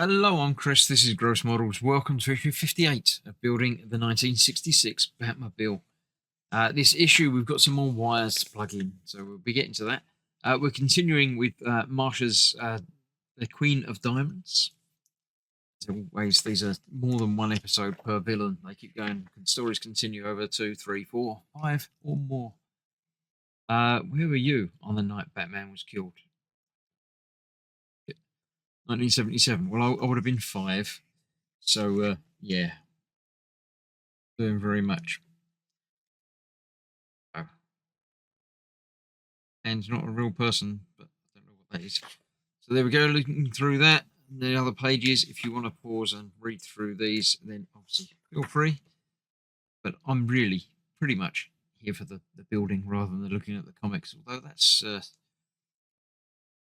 Hello, I'm Chris. This is Gross Models. Welcome to issue 58 of Building the 1966 Batmobile. This issue, we've got some more wires to plug in, so we'll be getting to that. We're continuing with Marsha's The Queen of Diamonds. As always, these are more than one episode per villain. They keep going. Stories continue over 2, 3, 4, 5, or more. Where were you on the night Batman was killed? 1977. Well, I would have been 5. So, yeah, doing very much. Oh. And not a real person, but I don't know what that is. So there we go, looking through that. And the other pages, if you want to pause and read through these, then obviously feel free. But I'm really pretty much here for the building rather than looking at the comics. Although that's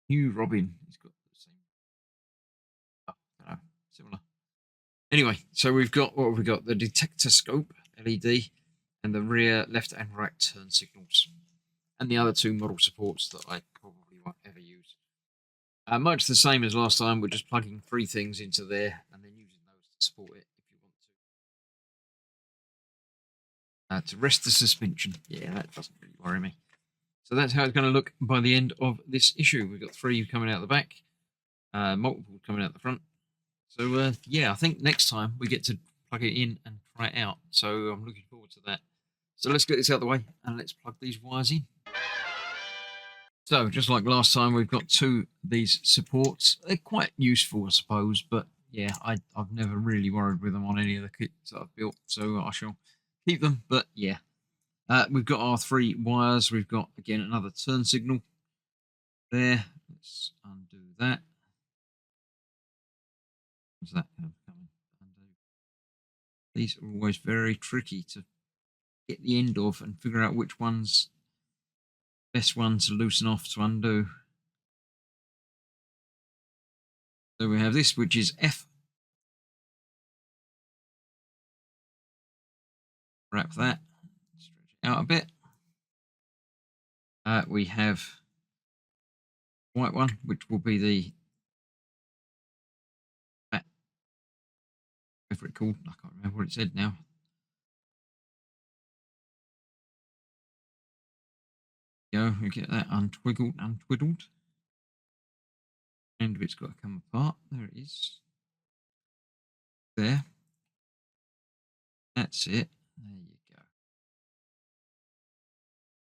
new Robin. He's got the same. Oh, I don't know, similar. Anyway, so we've got what have we got? The detector scope LED and the rear left and right turn signals. And the other 2 model supports that I probably won't ever use. Much the same as last time, we're just plugging 3 things into there and then using those to support it if you want to. To rest the suspension. Yeah, that doesn't really worry me. So that's how it's going to look by the end of this issue. We've got 3 coming out the back, multiple coming out the front. So, yeah, I think next time we get to plug it in and try it out. So I'm looking forward to that. So let's get this out of the way and let's plug these wires in. So, just like last time, we've got 2 of these supports. They're quite useful, I suppose, but yeah, I've never really worried with them on any of the kits that I've built, so I shall keep them. But yeah, we've got our 3 wires. We've got, again, another turn signal there. Let's undo that. What's that coming? Undo. These are always very tricky to get the end of and figure out which one's best one to loosen off to undo. So we have this, which is F. Wrap that, stretch it out a bit. We have white one, which will be the whatever it's called. I can't remember what it said now. Go, we get that untwiddled. End of it's got to come apart. There it is. There. That's it. There you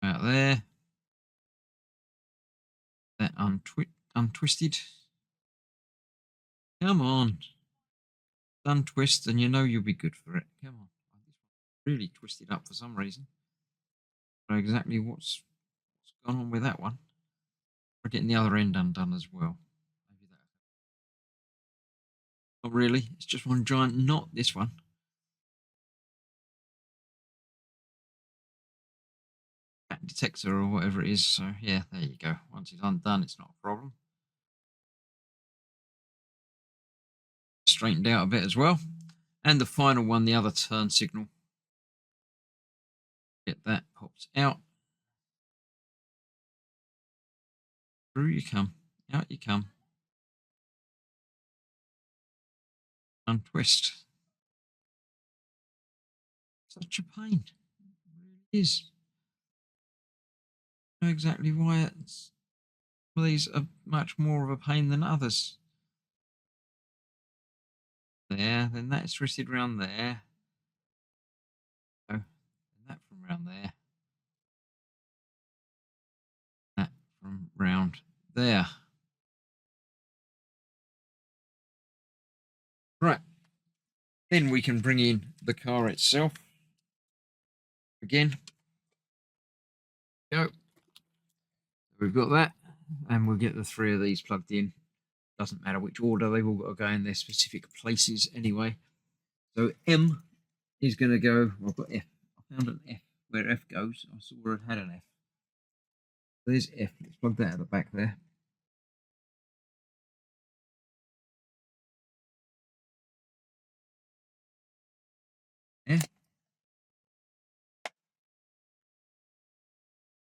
go. Out there. That untwisted. Come on. Untwist, and you know you'll be good for it. Come on. Really twisted up for some reason. I don't know exactly what's gone on with that one. We're getting the other end undone as well. Maybe that. Not really. It's just one giant knot, this one. Detector or whatever it is. So yeah, there you go. Once it's undone, it's not a problem. Straightened out a bit as well. And the final one, the other turn signal. Get that popped out. Through you come. Out you come. Untwist. Such a pain. It really is. I know exactly why it's. Well, these are much more of a pain than others. There, then that's twisted around there. Oh, and that from around there. That from round there. Right. Then we can bring in the car itself. Again. Go. We've got that. And we'll get the 3 of these plugged in. Doesn't matter which order, they've all got to go in their specific places anyway. So M is going to go. I've got F. I found an F where F goes. I saw where it had an F. There's F. Let's plug that at the back there. F.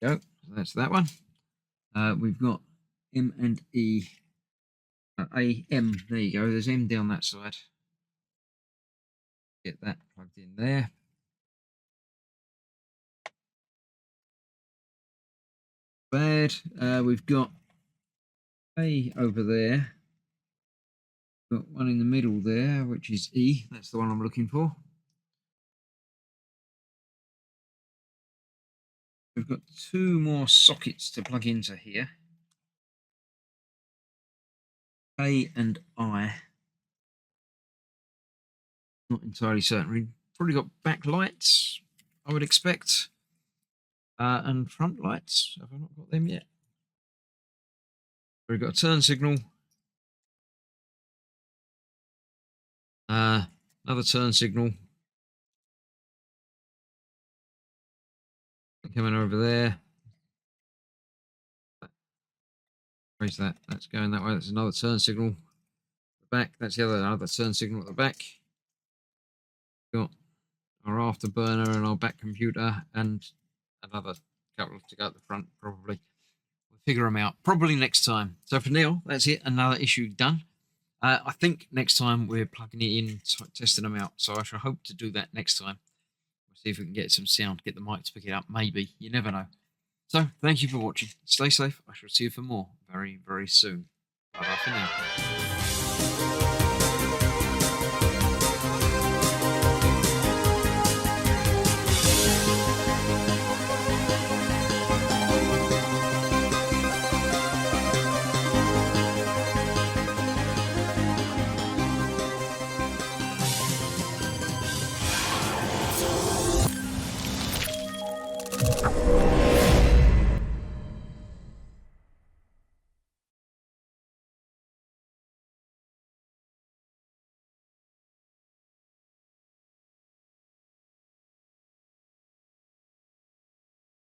Go. So that's that one. We've got M and E AM. There you go. There's M down that side. Get that plugged in there. Bad. We've got A over there. Got one in the middle there, which is E. That's the one I'm looking for. We've got two more sockets to plug into here. A and I. Not entirely certain. We've probably got back lights, I would expect. And front lights. Have I not got them yet? We've got a turn signal. Another turn signal. Coming over there. Where's that? That's going that way. That's another turn signal. The back. That's the other turn signal at the back. Got our afterburner and our back computer and another couple to go at the front, probably. We'll figure them out probably next time. So for now, that's it. Another issue done. I think next time we're plugging it in, testing them out. So I shall hope to do that next time. We'll see if we can get some sound, get the mic to pick it up. Maybe. You never know. So thank you for watching. Stay safe. I shall see you for more very, very soon. Bye-bye for now.